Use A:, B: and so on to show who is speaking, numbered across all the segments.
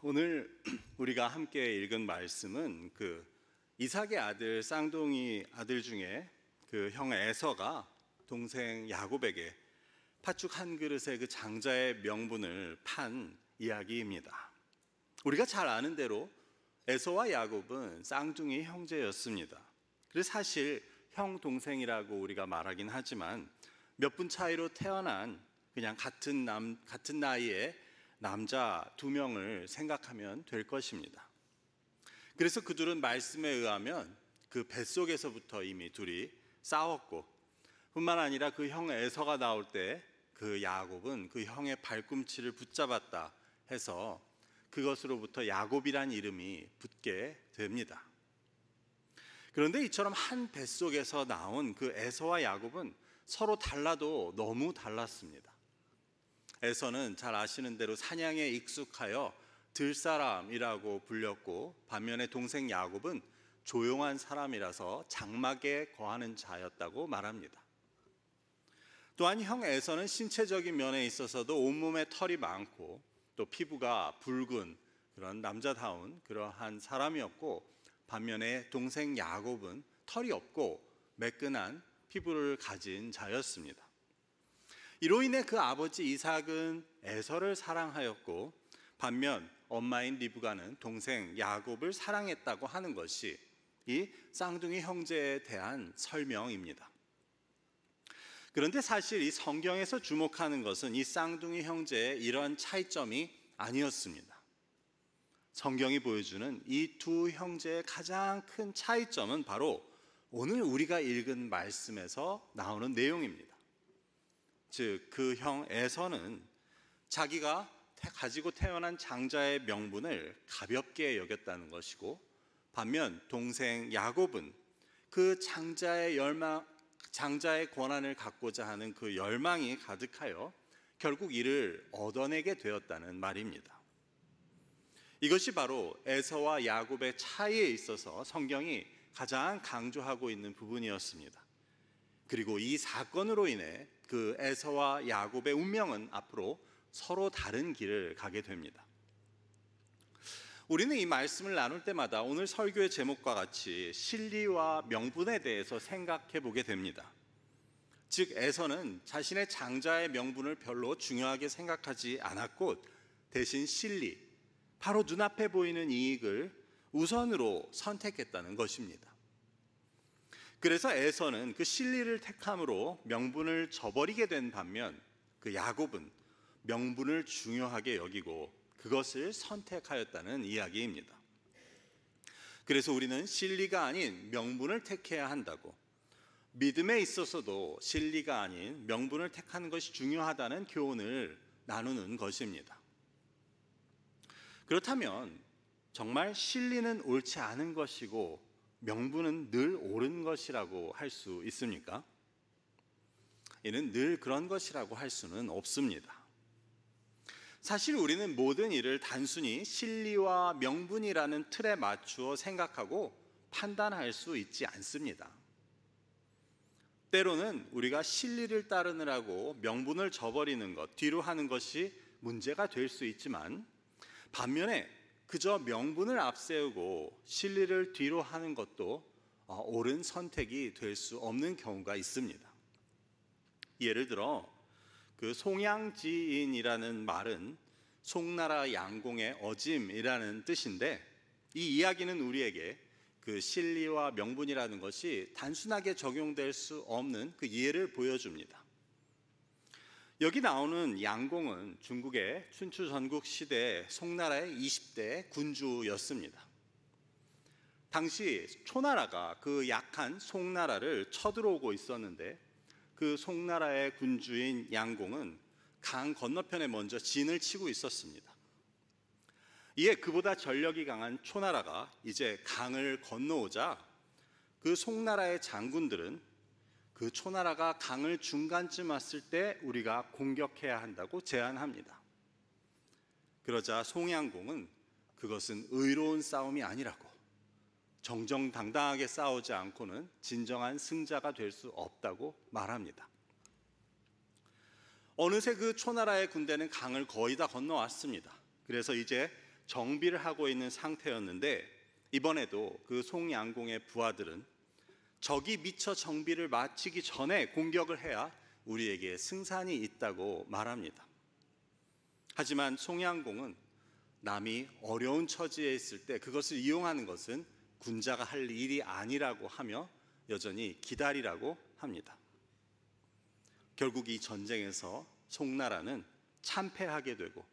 A: 오늘 우리가 함께 읽은 말씀은 이삭의 아들 쌍둥이 아들 중에 형 에서가 동생 야곱에게 팥죽 한 그릇의 장자의 명분을 판 이야기입니다. 우리가 잘 아는 대로 에서와 야곱은 쌍둥이 형제였습니다. 그래서 사실 형 동생이라고 우리가 말하긴 하지만 몇 분 차이로 태어난 그냥 같은 나이에 남자 두 명을 생각하면 될 것입니다. 그래서 그들은 말씀에 의하면 그 뱃속에서부터 이미 둘이 싸웠고, 뿐만 아니라 그 형 에서가 나올 때 그 야곱은 그 형의 발꿈치를 붙잡았다 해서 그것으로부터 야곱이란 이름이 붙게 됩니다. 그런데 이처럼 한 뱃속에서 나온 그 에서와 야곱은 서로 달라도 너무 달랐습니다. 에서는 잘 아시는 대로 사냥에 익숙하여 들사람이라고 불렸고, 반면에 동생 야곱은 조용한 사람이라서 장막에 거하는 자였다고 말합니다. 또한 형 에서는 신체적인 면에 있어서도 온몸에 털이 많고 또 피부가 붉은 그런 남자다운 그러한 사람이었고, 반면에 동생 야곱은 털이 없고 매끈한 피부를 가진 자였습니다. 이로 인해 그 아버지 이삭은 에서를 사랑하였고, 반면 엄마인 리브가는 동생 야곱을 사랑했다고 하는 것이 이 쌍둥이 형제에 대한 설명입니다. 그런데 사실 이 성경에서 주목하는 것은 이 쌍둥이 형제의 이러한 차이점이 아니었습니다. 성경이 보여주는 이 두 형제의 가장 큰 차이점은 바로 오늘 우리가 읽은 말씀에서 나오는 내용입니다. 즉, 그 형 에서는 자기가 가지고 태어난 장자의 명분을 가볍게 여겼다는 것이고, 반면 동생 야곱은 그 장자의 권한을 갖고자 하는 그 열망이 가득하여 결국 이를 얻어내게 되었다는 말입니다. 이것이 바로 에서와 야곱의 차이에 있어서 성경이 가장 강조하고 있는 부분이었습니다. 그리고 이 사건으로 인해 그 에서와 야곱의 운명은 앞으로 서로 다른 길을 가게 됩니다. 우리는 이 말씀을 나눌 때마다 오늘 설교의 제목과 같이 실리와 명분에 대해서 생각해 보게 됩니다. 즉, 에서는 자신의 장자의 명분을 별로 중요하게 생각하지 않았고, 대신 실리, 바로 눈앞에 보이는 이익을 우선으로 선택했다는 것입니다. 그래서 에서는 그 실리를 택함으로 명분을 저버리게 된 반면, 그 야곱은 명분을 중요하게 여기고 그것을 선택하였다는 이야기입니다. 그래서 우리는 실리가 아닌 명분을 택해야 한다고, 믿음에 있어서도 실리가 아닌 명분을 택하는 것이 중요하다는 교훈을 나누는 것입니다. 그렇다면 정말 실리는 옳지 않은 것이고 명분은 늘 옳은 것이라고 할 수 있습니까? 이는 늘 그런 것이라고 할 수는 없습니다. 사실 우리는 모든 일을 단순히 실리와 명분이라는 틀에 맞추어 생각하고 판단할 수 있지 않습니다. 때로는 우리가 실리를 따르느라고 명분을 저버리는 것, 뒤로 하는 것이 문제가 될 수 있지만, 반면에 그저 명분을 앞세우고 실리를 뒤로 하는 것도 옳은 선택이 될 수 없는 경우가 있습니다. 예를 들어 그 송양지인이라는 말은 송나라 양공의 어짐이라는 뜻인데, 이 이야기는 우리에게 그 실리와 명분이라는 것이 단순하게 적용될 수 없는 그 예를 보여줍니다. 여기 나오는 양공은 중국의 춘추 전국 시대 송나라의 20대 군주였습니다. 당시 초나라가 그 약한 송나라를 쳐들어오고 있었는데, 그 송나라의 군주인 양공은 강 건너편에 먼저 진을 치고 있었습니다. 이에 그보다 전력이 강한 초나라가 이제 강을 건너오자 그 송나라의 장군들은 그 초나라가 강을 중간쯤 왔을 때 우리가 공격해야 한다고 제안합니다. 그러자 송양공은 그것은 의로운 싸움이 아니라고, 정정당당하게 싸우지 않고는 진정한 승자가 될 수 없다고 말합니다. 어느새 그 초나라의 군대는 강을 거의 다 건너왔습니다. 그래서 이제 정비를 하고 있는 상태였는데 이번에도 그 송양공의 부하들은 적이 미처 정비를 마치기 전에 공격을 해야 우리에게 승산이 있다고 말합니다. 하지만 송양공은 남이 어려운 처지에 있을 때 그것을 이용하는 것은 군자가 할 일이 아니라고 하며 여전히 기다리라고 합니다. 결국 이 전쟁에서 송나라는 참패하게 되고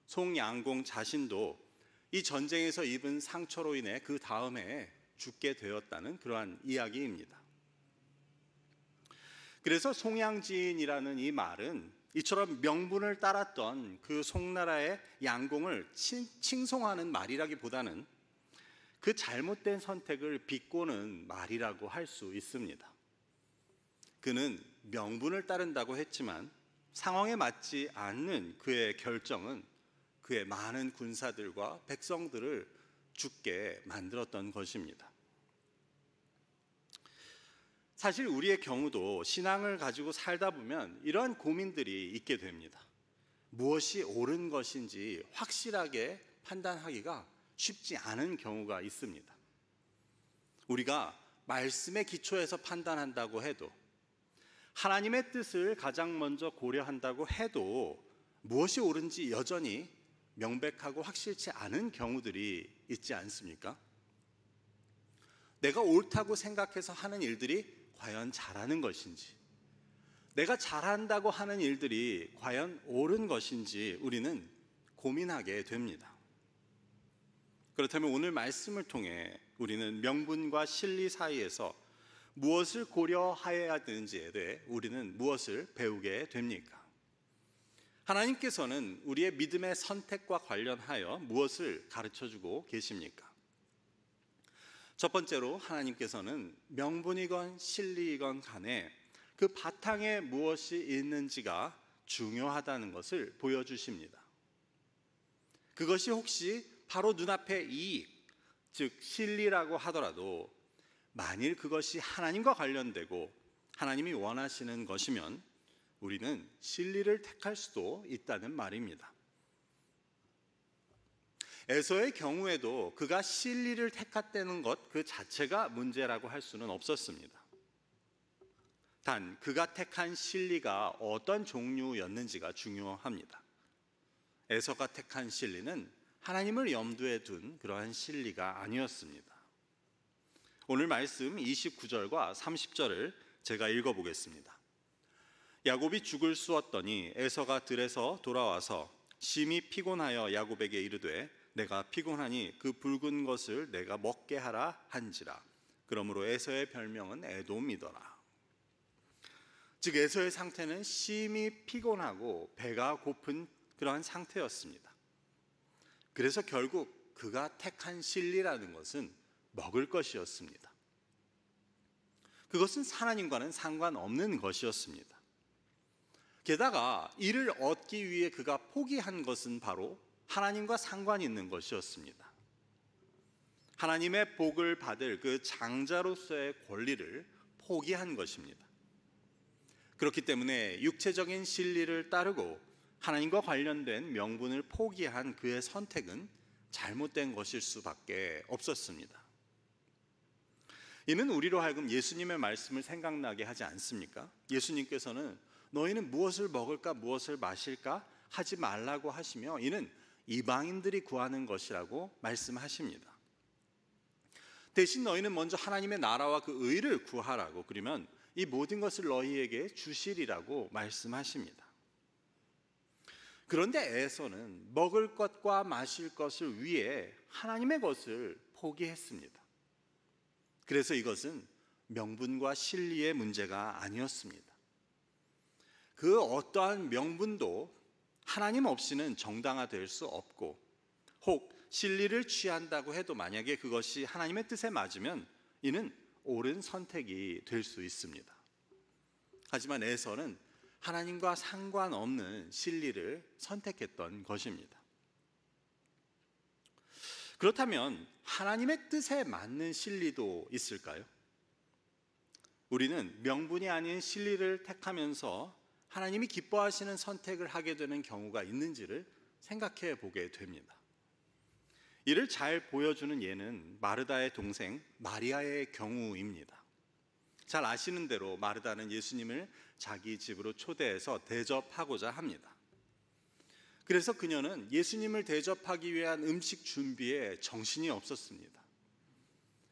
A: 송양공 자신도 이 전쟁에서 입은 상처로 인해 그 다음에 죽게 되었다는 그러한 이야기입니다. 그래서 송양진이라는 이 말은 이처럼 명분을 따랐던 그 송나라의 양공을 칭송하는 말이라기보다는 그 잘못된 선택을 비꼬는 말이라고 할 수 있습니다. 그는 명분을 따른다고 했지만 상황에 맞지 않는 그의 결정은 그의 많은 군사들과 백성들을 죽게 만들었던 것입니다. 사실 우리의 경우도 신앙을 가지고 살다 보면 이러한 고민들이 있게 됩니다. 무엇이 옳은 것인지 확실하게 판단하기가 쉽지 않은 경우가 있습니다. 우리가 말씀의 기초에서 판단한다고 해도, 하나님의 뜻을 가장 먼저 고려한다고 해도 무엇이 옳은지 여전히 명백하고 확실치 않은 경우들이 있지 않습니까? 내가 옳다고 생각해서 하는 일들이 과연 잘하는 것인지, 내가 잘한다고 하는 일들이 과연 옳은 것인지 우리는 고민하게 됩니다. 그렇다면 오늘 말씀을 통해 우리는 명분과 실리 사이에서 무엇을 고려하여야 되는지에 대해 우리는 무엇을 배우게 됩니까? 하나님께서는 우리의 믿음의 선택과 관련하여 무엇을 가르쳐주고 계십니까? 첫 번째로 하나님께서는 명분이건 실리이건 간에 그 바탕에 무엇이 있는지가 중요하다는 것을 보여주십니다. 그것이 혹시 바로 눈앞의 이익, 즉 실리라고 하더라도 만일 그것이 하나님과 관련되고 하나님이 원하시는 것이면 우리는 실리를 택할 수도 있다는 말입니다. 에서의 경우에도 그가 실리를 택했다는 것 그 자체가 문제라고 할 수는 없었습니다. 단 그가 택한 실리가 어떤 종류였는지가 중요합니다. 에서가 택한 실리는 하나님을 염두에 둔 그러한 실리가 아니었습니다. 오늘 말씀 29절과 30절을 제가 읽어보겠습니다. 야곱이 죽을 쑤었더니 에서가 들에서 돌아와서 심히 피곤하여 야곱에게 이르되 내가 피곤하니 그 붉은 것을 내가 먹게 하라 한지라. 그러므로 에서의 별명은 에돔이더라. 즉 에서의 상태는 심히 피곤하고 배가 고픈 그러한 상태였습니다. 그래서 결국 그가 택한 실리라는 것은 먹을 것이었습니다. 그것은 하나님과는 상관없는 것이었습니다. 게다가 이를 얻기 위해 그가 포기한 것은 바로 하나님과 상관이 있는 것이었습니다. 하나님의 복을 받을 그 장자로서의 권리를 포기한 것입니다. 그렇기 때문에 육체적인 진리를 따르고 하나님과 관련된 명분을 포기한 그의 선택은 잘못된 것일 수밖에 없었습니다. 이는 우리로 하여금 예수님의 말씀을 생각나게 하지 않습니까? 예수님께서는 너희는 무엇을 먹을까 무엇을 마실까 하지 말라고 하시며 이는 이방인들이 구하는 것이라고 말씀하십니다. 대신 너희는 먼저 하나님의 나라와 그 의를 구하라고, 그러면 이 모든 것을 너희에게 주시리라고 말씀하십니다. 그런데 에서는 먹을 것과 마실 것을 위해 하나님의 것을 포기했습니다. 그래서 이것은 명분과 실리의 문제가 아니었습니다. 그 어떠한 명분도 하나님 없이는 정당화될 수 없고, 혹 실리를 취한다고 해도 만약에 그것이 하나님의 뜻에 맞으면 이는 옳은 선택이 될 수 있습니다. 하지만 에서는 하나님과 상관없는 실리를 선택했던 것입니다. 그렇다면 하나님의 뜻에 맞는 실리도 있을까요? 우리는 명분이 아닌 실리를 택하면서 하나님이 기뻐하시는 선택을 하게 되는 경우가 있는지를 생각해 보게 됩니다. 이를 잘 보여주는 예는 마르다의 동생 마리아의 경우입니다. 잘 아시는 대로 마르다는 예수님을 자기 집으로 초대해서 대접하고자 합니다. 그래서 그녀는 예수님을 대접하기 위한 음식 준비에 정신이 없었습니다.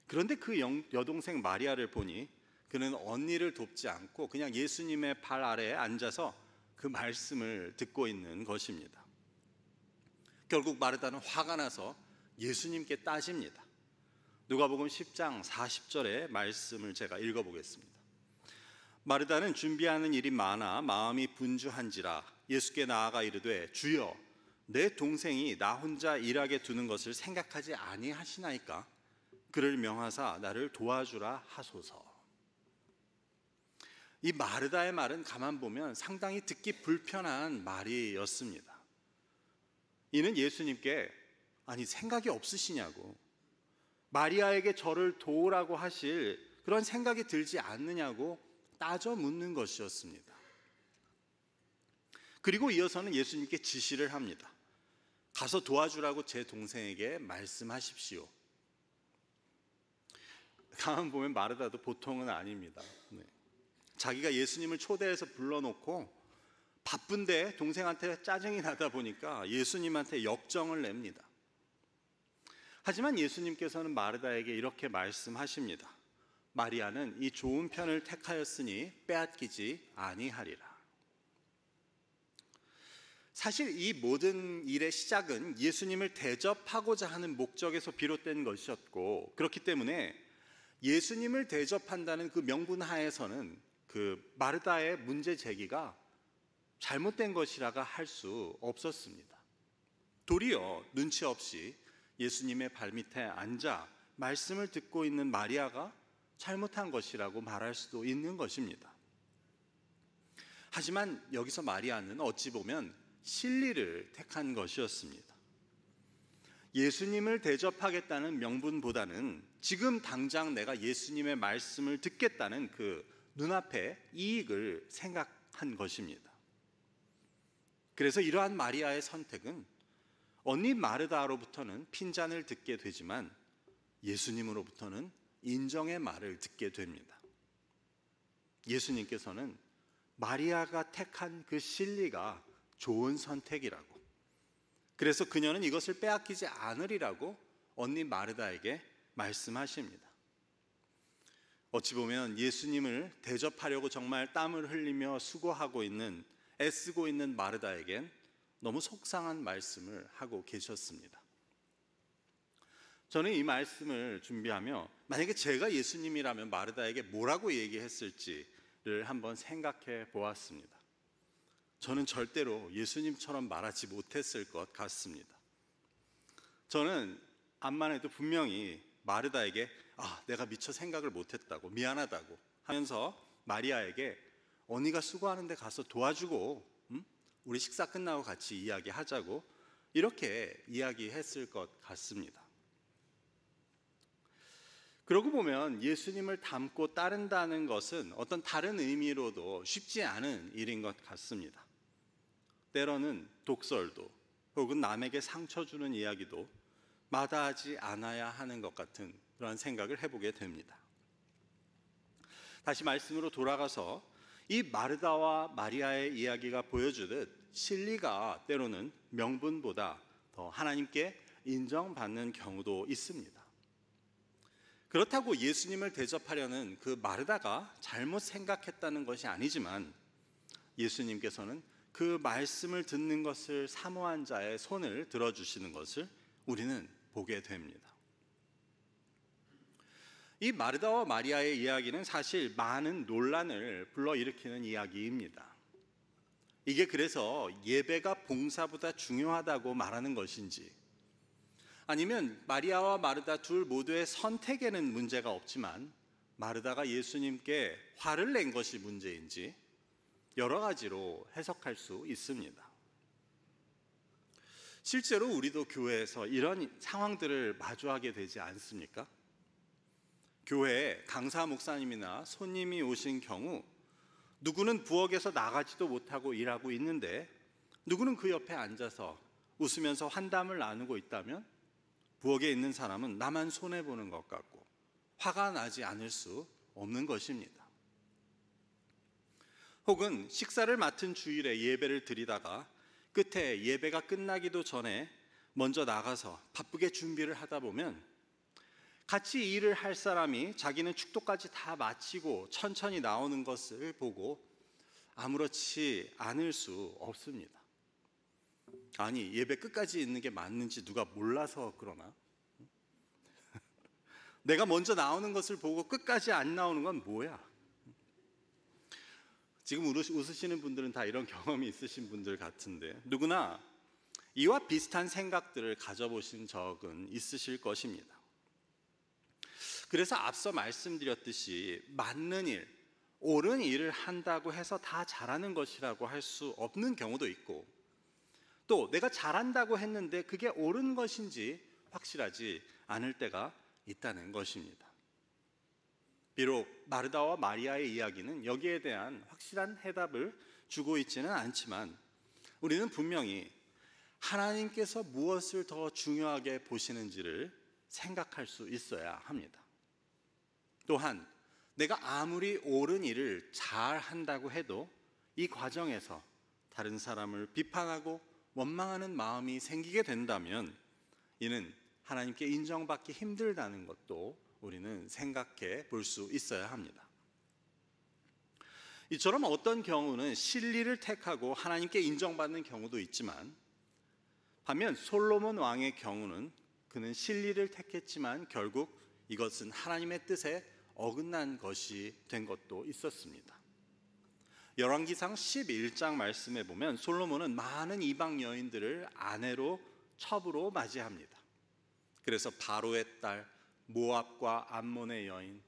A: 그런데 그 여동생 마리아를 보니 그는 언니를 돕지 않고 그냥 예수님의 발 아래에 앉아서 그 말씀을 듣고 있는 것입니다. 결국 마르다는 화가 나서 예수님께 따집니다. 누가복음 10장 40절의 말씀을 제가 읽어보겠습니다. 마르다는 준비하는 일이 많아 마음이 분주한지라 예수께 나아가 이르되 주여 내 동생이 나 혼자 일하게 두는 것을 생각하지 아니하시나이까 그를 명하사 나를 도와주라 하소서. 이 마르다의 말은 가만 보면 상당히 듣기 불편한 말이었습니다. 이는 예수님께 아니 생각이 없으시냐고, 마리아에게 저를 도우라고 하실 그런 생각이 들지 않느냐고 따져 묻는 것이었습니다. 그리고 이어서는 예수님께 지시를 합니다. 가서 도와주라고 제 동생에게 말씀하십시오. 가만 보면 마르다도 보통은 아닙니다. 자기가 예수님을 초대해서 불러놓고 바쁜데 동생한테 짜증이 나다 보니까 예수님한테 역정을 냅니다. 하지만 예수님께서는 마르다에게 이렇게 말씀하십니다. 마리아는 이 좋은 편을 택하였으니 빼앗기지 아니하리라. 사실 이 모든 일의 시작은 예수님을 대접하고자 하는 목적에서 비롯된 것이었고, 그렇기 때문에 예수님을 대접한다는 그 명분 하에서는 그 마르다의 문제 제기가 잘못된 것이라고 할 수 없었습니다. 도리어 눈치 없이 예수님의 발밑에 앉아 말씀을 듣고 있는 마리아가 잘못한 것이라고 말할 수도 있는 것입니다. 하지만 여기서 마리아는 어찌 보면 실리를 택한 것이었습니다. 예수님을 대접하겠다는 명분보다는 지금 당장 내가 예수님의 말씀을 듣겠다는 그 눈앞의 이익을 생각한 것입니다. 그래서 이러한 마리아의 선택은 언니 마르다로부터는 핀잔을 듣게 되지만 예수님으로부터는 인정의 말을 듣게 됩니다. 예수님께서는 마리아가 택한 그 실리가 좋은 선택이라고, 그래서 그녀는 이것을 빼앗기지 않으리라고 언니 마르다에게 말씀하십니다. 어찌 보면 예수님을 대접하려고 정말 땀을 흘리며 수고하고 있는, 애쓰고 있는 마르다에겐 너무 속상한 말씀을 하고 계셨습니다. 저는 이 말씀을 준비하며 만약에 제가 예수님이라면 마르다에게 뭐라고 얘기했을지를 한번 생각해 보았습니다. 저는 절대로 예수님처럼 말하지 못했을 것 같습니다. 저는 암만 해도 분명히 마르다에게 내가 미처 생각을 못했다고, 미안하다고 하면서 마리아에게 언니가 수고하는데 가서 도와주고 우리 식사 끝나고 같이 이야기하자고 이렇게 이야기했을 것 같습니다. 그러고 보면 예수님을 닮고 따른다는 것은 어떤 다른 의미로도 쉽지 않은 일인 것 같습니다. 때로는 독설도 혹은 남에게 상처 주는 이야기도 마다하지 않아야 하는 것 같은 그런 생각을 해보게 됩니다. 다시 말씀으로 돌아가서 이 마르다와 마리아의 이야기가 보여주듯 실리가 때로는 명분보다 더 하나님께 인정받는 경우도 있습니다. 그렇다고 예수님을 대접하려는 그 마르다가 잘못 생각했다는 것이 아니지만 예수님께서는 그 말씀을 듣는 것을 사모한 자의 손을 들어주시는 것을 우리는 보게 됩니다. 이 마르다와 마리아의 이야기는 사실 많은 논란을 불러일으키는 이야기입니다. 이게 그래서 예배가 봉사보다 중요하다고 말하는 것인지, 아니면 마리아와 마르다 둘 모두의 선택에는 문제가 없지만 마르다가 예수님께 화를 낸 것이 문제인지 여러 가지로 해석할 수 있습니다. 실제로 우리도 교회에서 이런 상황들을 마주하게 되지 않습니까? 교회에 강사 목사님이나 손님이 오신 경우 누구는 부엌에서 나가지도 못하고 일하고 있는데 누구는 그 옆에 앉아서 웃으면서 환담을 나누고 있다면 부엌에 있는 사람은 나만 손해보는 것 같고 화가 나지 않을 수 없는 것입니다. 혹은 식사를 맡은 주일에 예배를 드리다가 끝에 예배가 끝나기도 전에 먼저 나가서 바쁘게 준비를 하다 보면 같이 일을 할 사람이 자기는 축도까지 다 마치고 천천히 나오는 것을 보고 아무렇지 않을 수 없습니다. 아니, 예배 끝까지 있는 게 맞는지 누가 몰라서 그러나? 내가 먼저 나오는 것을 보고 끝까지 안 나오는 건 뭐야? 지금 웃으시는 분들은 다 이런 경험이 있으신 분들 같은데 누구나 이와 비슷한 생각들을 가져보신 적은 있으실 것입니다. 그래서 앞서 말씀드렸듯이 맞는 일, 옳은 일을 한다고 해서 다 잘하는 것이라고 할 수 없는 경우도 있고, 또 내가 잘한다고 했는데 그게 옳은 것인지 확실하지 않을 때가 있다는 것입니다. 비록 마르다와 마리아의 이야기는 여기에 대한 확실한 해답을 주고 있지는 않지만 우리는 분명히 하나님께서 무엇을 더 중요하게 보시는지를 생각할 수 있어야 합니다. 또한 내가 아무리 옳은 일을 잘 한다고 해도 이 과정에서 다른 사람을 비판하고 원망하는 마음이 생기게 된다면 이는 하나님께 인정받기 힘들다는 것도 우리는 생각해 볼 수 있어야 합니다. 이처럼 어떤 경우는 실리를 택하고 하나님께 인정받는 경우도 있지만 반면 솔로몬 왕의 경우는 그는 실리를 택했지만 결국 이것은 하나님의 뜻에 어긋난 것이 된 것도 있었습니다. 열왕기상 11장 말씀에 보면 솔로몬은 많은 이방 여인들을 아내로 첩으로 맞이합니다. 그래서 바로의 딸, 모압과 암몬의 여인,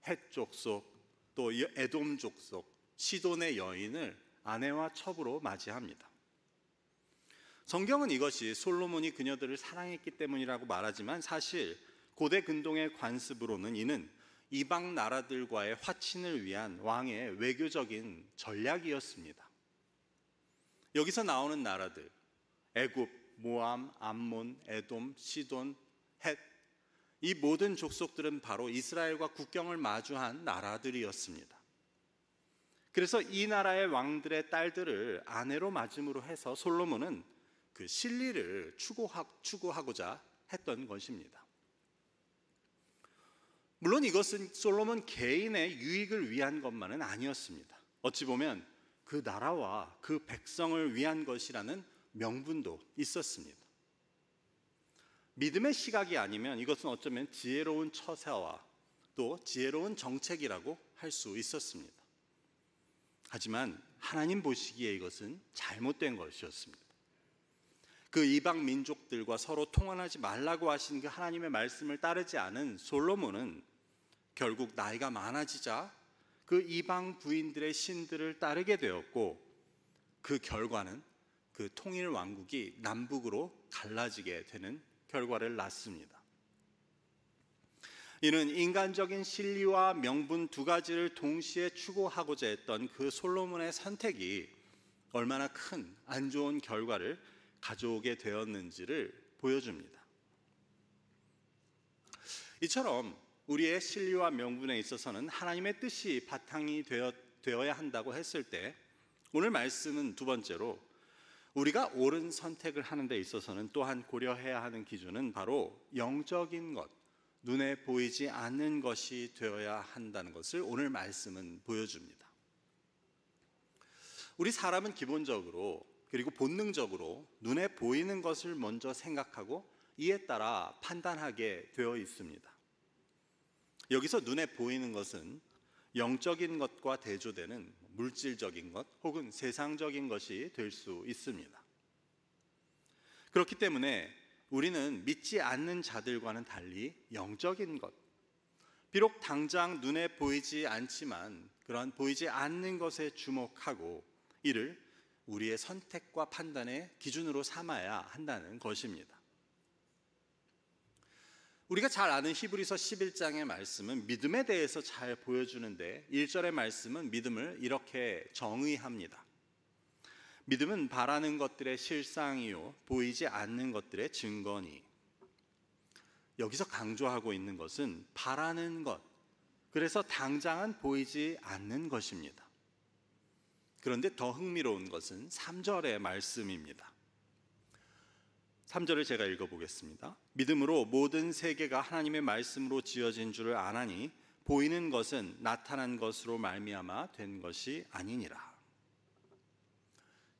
A: 헷 족속, 또 에돔 족속, 시돈의 여인을 아내와 첩으로 맞이합니다. 성경은 이것이 솔로몬이 그녀들을 사랑했기 때문이라고 말하지만 사실 고대 근동의 관습으로는 이는 이방 나라들과의 화친을 위한 왕의 외교적인 전략이었습니다. 여기서 나오는 나라들, 애굽, 모암, 암몬, 에돔, 시돈, 헷, 이 모든 족속들은 바로 이스라엘과 국경을 마주한 나라들이었습니다. 그래서 이 나라의 왕들의 딸들을 아내로 맞음으로 해서 솔로몬은 그 실리를 추구하고자 했던 것입니다. 물론 이것은 솔로몬 개인의 유익을 위한 것만은 아니었습니다. 어찌 보면 그 나라와 그 백성을 위한 것이라는 명분도 있었습니다. 믿음의 시각이 아니면 이것은 어쩌면 지혜로운 처사와 또 지혜로운 정책이라고 할 수 있었습니다. 하지만 하나님 보시기에 이것은 잘못된 것이었습니다. 그 이방 민족들과 서로 통혼하지 말라고 하신 그 하나님의 말씀을 따르지 않은 솔로몬은 결국 나이가 많아지자 그 이방 부인들의 신들을 따르게 되었고 그 결과는 그 통일 왕국이 남북으로 갈라지게 되는 결과를 낳습니다. 이는 인간적인 진리와 명분 두 가지를 동시에 추구하고자 했던 그 솔로몬의 선택이 얼마나 큰 안 좋은 결과를 가져오게 되었는지를 보여줍니다. 이처럼 우리의 진리와 명분에 있어서는 하나님의 뜻이 바탕이 되어야 한다고 했을 때 오늘 말씀은 두 번째로 우리가 옳은 선택을 하는 데 있어서는 또한 고려해야 하는 기준은 바로 영적인 것, 눈에 보이지 않는 것이 되어야 한다는 것을 오늘 말씀은 보여줍니다. 우리 사람은 기본적으로 그리고 본능적으로 눈에 보이는 것을 먼저 생각하고 이에 따라 판단하게 되어 있습니다. 여기서 눈에 보이는 것은 영적인 것과 대조되는 물질적인 것 혹은 세상적인 것이 될 수 있습니다. 그렇기 때문에 우리는 믿지 않는 자들과는 달리 영적인 것, 비록 당장 눈에 보이지 않지만 그러한 보이지 않는 것에 주목하고 이를 우리의 선택과 판단의 기준으로 삼아야 한다는 것입니다. 우리가 잘 아는 히브리서 11장의 말씀은 믿음에 대해서 잘 보여주는데 1절의 말씀은 믿음을 이렇게 정의합니다. 믿음은 바라는 것들의 실상이요 보이지 않는 것들의 증거니. 여기서 강조하고 있는 것은 바라는 것, 그래서 당장은 보이지 않는 것입니다. 그런데 더 흥미로운 것은 3절의 말씀입니다. 3절을 제가 읽어보겠습니다. 믿음으로 모든 세계가 하나님의 말씀으로 지어진 줄을 아나니 보이는 것은 나타난 것으로 말미암아 된 것이 아니니라.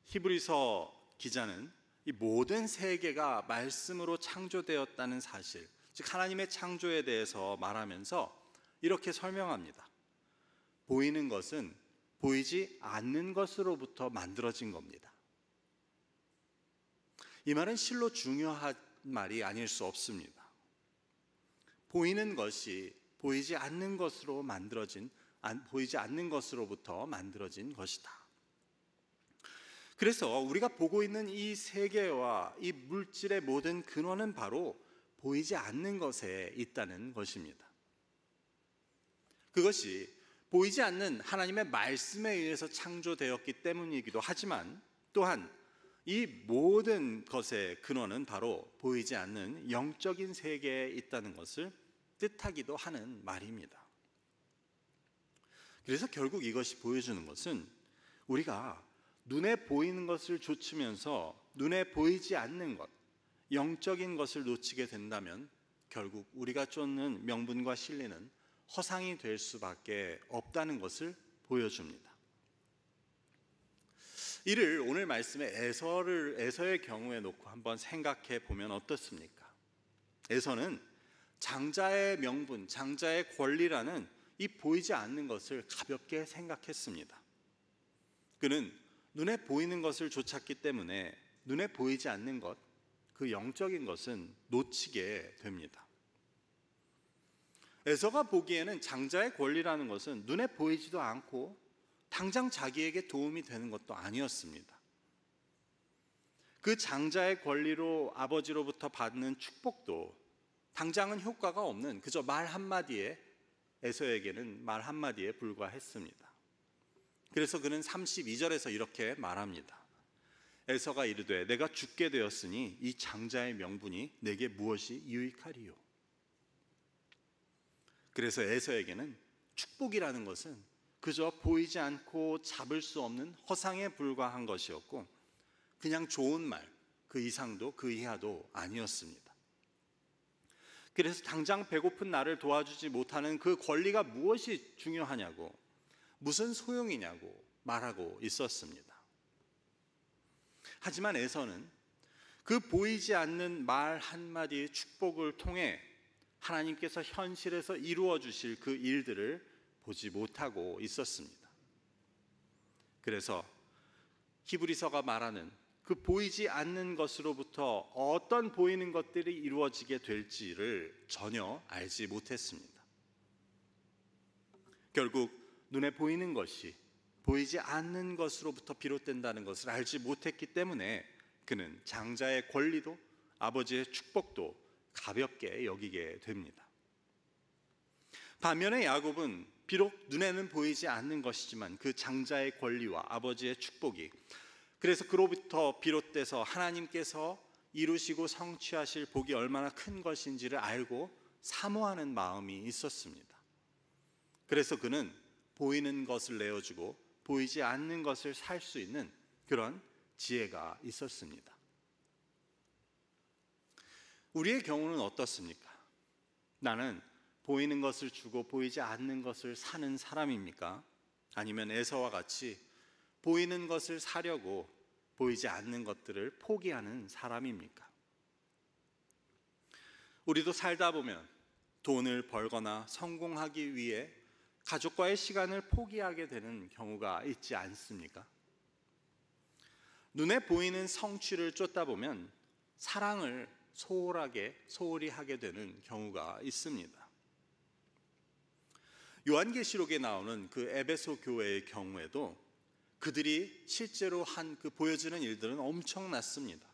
A: 히브리서 기자는 이 모든 세계가 말씀으로 창조되었다는 사실, 즉 하나님의 창조에 대해서 말하면서 이렇게 설명합니다. 보이는 것은 보이지 않는 것으로부터 만들어진 겁니다. 이 말은 실로 중요한 말이 아닐 수 없습니다. 보이는 것이 보이지 않는 것으로 보이지 않는 것으로부터 만들어진 것이다. 그래서 우리가 보고 있는 이 세계와 이 물질의 모든 근원은 바로 보이지 않는 것에 있다는 것입니다. 그것이 보이지 않는 하나님의 말씀에 의해서 창조되었기 때문이기도 하지만 또한 이 모든 것의 근원은 바로 보이지 않는 영적인 세계에 있다는 것을 뜻하기도 하는 말입니다. 그래서 결국 이것이 보여주는 것은 우리가 눈에 보이는 것을 좇으면서 눈에 보이지 않는 것, 영적인 것을 놓치게 된다면 결국 우리가 쫓는 명분과 진리는 허상이 될 수밖에 없다는 것을 보여줍니다. 이를 오늘 말씀의 에서의 경우에 놓고 한번 생각해 보면 어떻습니까? 에서는 장자의 명분, 장자의 권리라는 이 보이지 않는 것을 가볍게 생각했습니다. 그는 눈에 보이는 것을 좇았기 때문에 눈에 보이지 않는 것, 그 영적인 것은 놓치게 됩니다. 에서가 보기에는 장자의 권리라는 것은 눈에 보이지도 않고 당장 자기에게 도움이 되는 것도 아니었습니다. 그 장자의 권리로 아버지로부터 받는 축복도 당장은 효과가 없는 그저 말 한마디에, 에서에게는 말 한마디에 불과했습니다. 그래서 그는 32절에서 이렇게 말합니다. 에서가 이르되 내가 죽게 되었으니 이 장자의 명분이 내게 무엇이 유익하리요. 그래서 에서에게는 축복이라는 것은 그저 보이지 않고 잡을 수 없는 허상에 불과한 것이었고 그냥 좋은 말, 그 이상도 그 이하도 아니었습니다. 그래서 당장 배고픈 나를 도와주지 못하는 그 권리가 무엇이 중요하냐고, 무슨 소용이냐고 말하고 있었습니다. 하지만 에서는 그 보이지 않는 말 한마디의 축복을 통해 하나님께서 현실에서 이루어 주실 그 일들을 보지 못하고 있었습니다. 그래서 히브리서가 말하는 그 보이지 않는 것으로부터 어떤 보이는 것들이 이루어지게 될지를 전혀 알지 못했습니다. 결국 눈에 보이는 것이 보이지 않는 것으로부터 비롯된다는 것을 알지 못했기 때문에 그는 장자의 권리도 아버지의 축복도 가볍게 여기게 됩니다. 반면에 야곱은 비록 눈에는 보이지 않는 것이지만 그 장자의 권리와 아버지의 축복이, 그래서 그로부터 비롯돼서 하나님께서 이루시고 성취하실 복이 얼마나 큰 것인지를 알고 사모하는 마음이 있었습니다. 그래서 그는 보이는 것을 내어주고 보이지 않는 것을 살 수 있는 그런 지혜가 있었습니다. 우리의 경우는 어떻습니까? 나는 보이는 것을 주고 보이지 않는 것을 사는 사람입니까? 아니면 에서와 같이 보이는 것을 사려고 보이지 않는 것들을 포기하는 사람입니까? 우리도 살다 보면 돈을 벌거나 성공하기 위해 가족과의 시간을 포기하게 되는 경우가 있지 않습니까? 눈에 보이는 성취를 쫓다 보면 사랑을 소홀히 하게 되는 경우가 있습니다. 요한계시록에 나오는 그 에베소 교회의 경우에도 그들이 실제로 한 그 보여지는 일들은 엄청났습니다.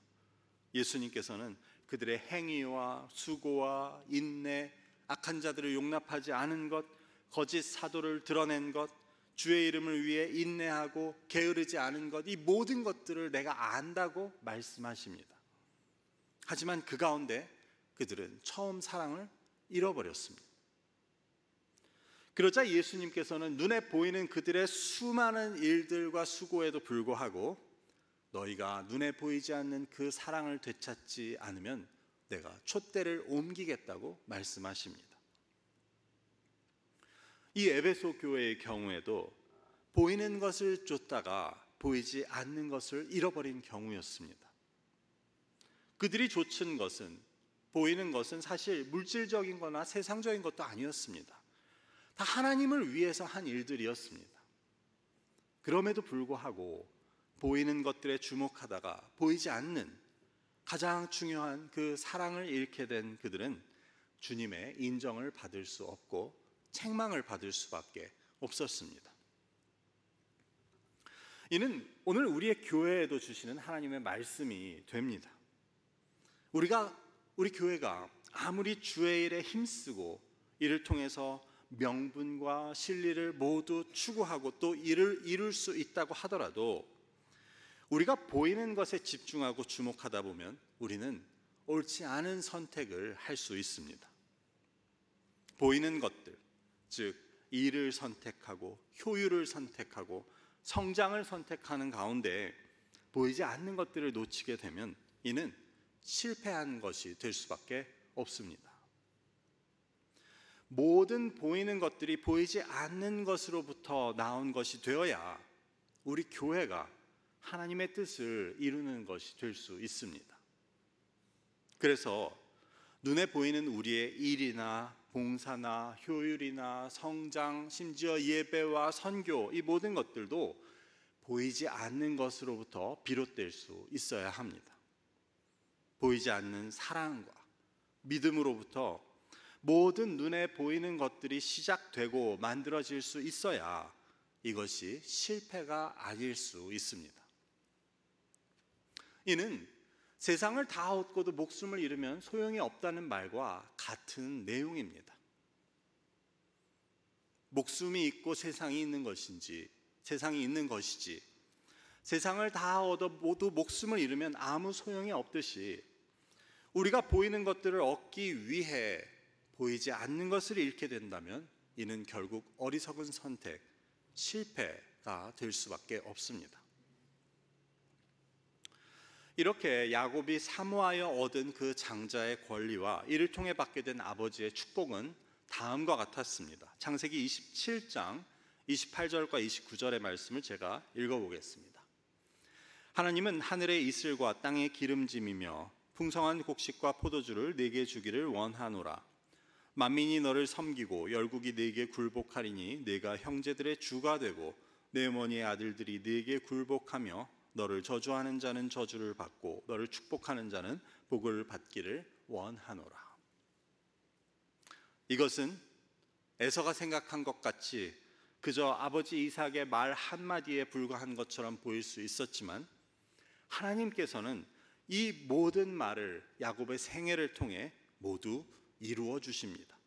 A: 예수님께서는 그들의 행위와 수고와 인내, 악한 자들을 용납하지 않은 것, 거짓 사도를 드러낸 것, 주의 이름을 위해 인내하고 게으르지 않은 것, 이 모든 것들을 내가 안다고 말씀하십니다. 하지만 그 가운데 그들은 처음 사랑을 잃어버렸습니다. 그러자 예수님께서는 눈에 보이는 그들의 수많은 일들과 수고에도 불구하고 너희가 눈에 보이지 않는 그 사랑을 되찾지 않으면 내가 촛대를 옮기겠다고 말씀하십니다. 이 에베소 교회의 경우에도 보이는 것을 쫓다가 보이지 않는 것을 잃어버린 경우였습니다. 그들이 좇은 것은, 보이는 것은 사실 물질적인 거나 세상적인 것도 아니었습니다. 다 하나님을 위해서 한 일들이었습니다. 그럼에도 불구하고 보이는 것들에 주목하다가 보이지 않는 가장 중요한 그 사랑을 잃게 된 그들은 주님의 인정을 받을 수 없고 책망을 받을 수밖에 없었습니다. 이는 오늘 우리의 교회에도 주시는 하나님의 말씀이 됩니다. 우리 교회가 아무리 주의 일에 힘쓰고 이를 통해서 명분과 진리를 모두 추구하고 또 이룰 수 있다고 하더라도 우리가 보이는 것에 집중하고 주목하다 보면 우리는 옳지 않은 선택을 할 수 있습니다. 보이는 것들, 즉 일을 선택하고 효율을 선택하고 성장을 선택하는 가운데 보이지 않는 것들을 놓치게 되면 이는 실패한 것이 될 수밖에 없습니다. 모든 보이는 것들이 보이지 않는 것으로부터 나온 것이 되어야 우리 교회가 하나님의 뜻을 이루는 것이 될 수 있습니다. 그래서 눈에 보이는 우리의 일이나 봉사나 효율이나 성장, 심지어 예배와 선교, 이 모든 것들도 보이지 않는 것으로부터 비롯될 수 있어야 합니다. 보이지 않는 사랑과 믿음으로부터 모든 눈에 보이는 것들이 시작되고 만들어질 수 있어야 이것이 실패가 아닐 수 있습니다. 이는 세상을 다 얻고도 목숨을 잃으면 소용이 없다는 말과 같은 내용입니다. 목숨이 있고 세상이 있는 것이지 세상을 다 얻어 모두 목숨을 잃으면 아무 소용이 없듯이 우리가 보이는 것들을 얻기 위해 보이지 않는 것을 잃게 된다면 이는 결국 어리석은 선택, 실패가 될 수밖에 없습니다. 이렇게 야곱이 사모하여 얻은 그 장자의 권리와 이를 통해 받게 된 아버지의 축복은 다음과 같았습니다. 창세기 27장 28절과 29절의 말씀을 제가 읽어보겠습니다. 하나님은 하늘의 이슬과 땅의 기름짐이며 풍성한 곡식과 포도주를 네게 주기를 원하노라. 만민이 너를 섬기고 열국이 네게 굴복하리니 네가 형제들의 주가 되고 내 어머니의 아들들이 네게 굴복하며 너를 저주하는 자는 저주를 받고 너를 축복하는 자는 복을 받기를 원하노라. 이것은 에서가 생각한 것 같이 그저 아버지 이삭의 말 한마디에 불과한 것처럼 보일 수 있었지만 하나님께서는 이 모든 말을 야곱의 생애를 통해 모두 이루어 주십니다.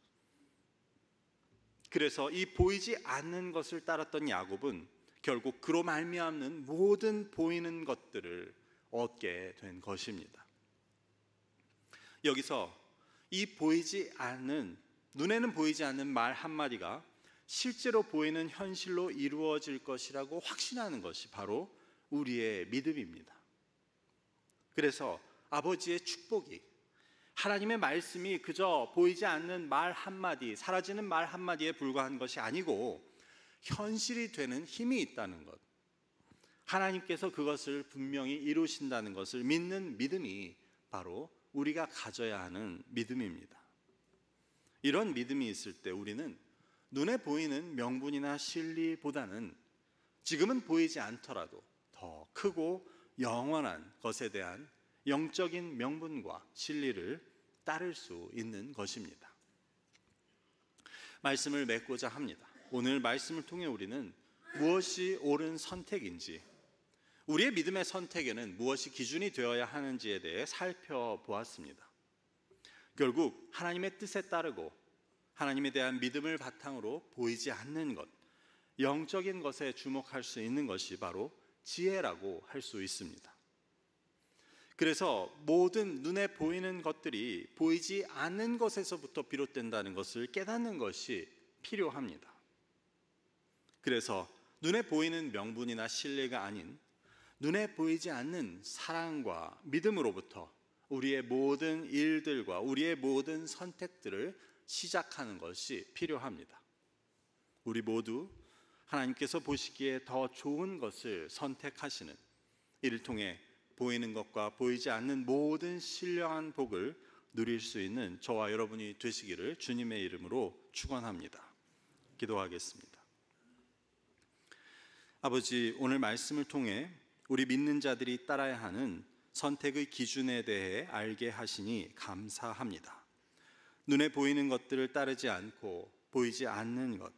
A: 그래서 이 보이지 않는 것을 따랐던 야곱은 결국 그로 말미암는 모든 보이는 것들을 얻게 된 것입니다. 여기서 이 보이지 않는, 눈에는 보이지 않는 말 한마디가 실제로 보이는 현실로 이루어질 것이라고 확신하는 것이 바로 우리의 믿음입니다. 그래서 아버지의 축복이, 하나님의 말씀이 그저 보이지 않는 말 한마디, 사라지는 말 한마디에 불과한 것이 아니고 현실이 되는 힘이 있다는 것, 하나님께서 그것을 분명히 이루신다는 것을 믿는 믿음이 바로 우리가 가져야 하는 믿음입니다. 이런 믿음이 있을 때 우리는 눈에 보이는 명분이나 진리보다는 지금은 보이지 않더라도 더 크고 영원한 것에 대한 영적인 명분과 진리를 따를 수 있는 것입니다. 말씀을 맺고자 합니다. 오늘 말씀을 통해 우리는 무엇이 옳은 선택인지, 우리의 믿음의 선택에는 무엇이 기준이 되어야 하는지에 대해 살펴보았습니다. 결국 하나님의 뜻에 따르고 하나님에 대한 믿음을 바탕으로 보이지 않는 것, 영적인 것에 주목할 수 있는 것이 바로 지혜라고 할 수 있습니다. 그래서 모든 눈에 보이는 것들이 보이지 않는 것에서부터 비롯된다는 것을 깨닫는 것이 필요합니다. 그래서 눈에 보이는 명분이나 신뢰가 아닌 눈에 보이지 않는 사랑과 믿음으로부터 우리의 모든 일들과 우리의 모든 선택들을 시작하는 것이 필요합니다. 우리 모두 하나님께서 보시기에 더 좋은 것을 선택하시는, 이를 통해 보이는 것과 보이지 않는 모든 신령한 복을 누릴 수 있는 저와 여러분이 되시기를 주님의 이름으로 축원합니다. 기도하겠습니다. 아버지, 오늘 말씀을 통해 우리 믿는 자들이 따라야 하는 선택의 기준에 대해 알게 하시니 감사합니다. 눈에 보이는 것들을 따르지 않고 보이지 않는 것,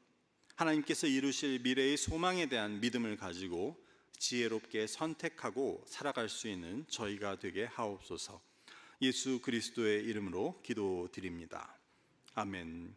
A: 하나님께서 이루실 미래의 소망에 대한 믿음을 가지고 지혜롭게 선택하고 살아갈 수 있는 저희가 되게 하옵소서. 예수 그리스도의 이름으로 기도드립니다. 아멘.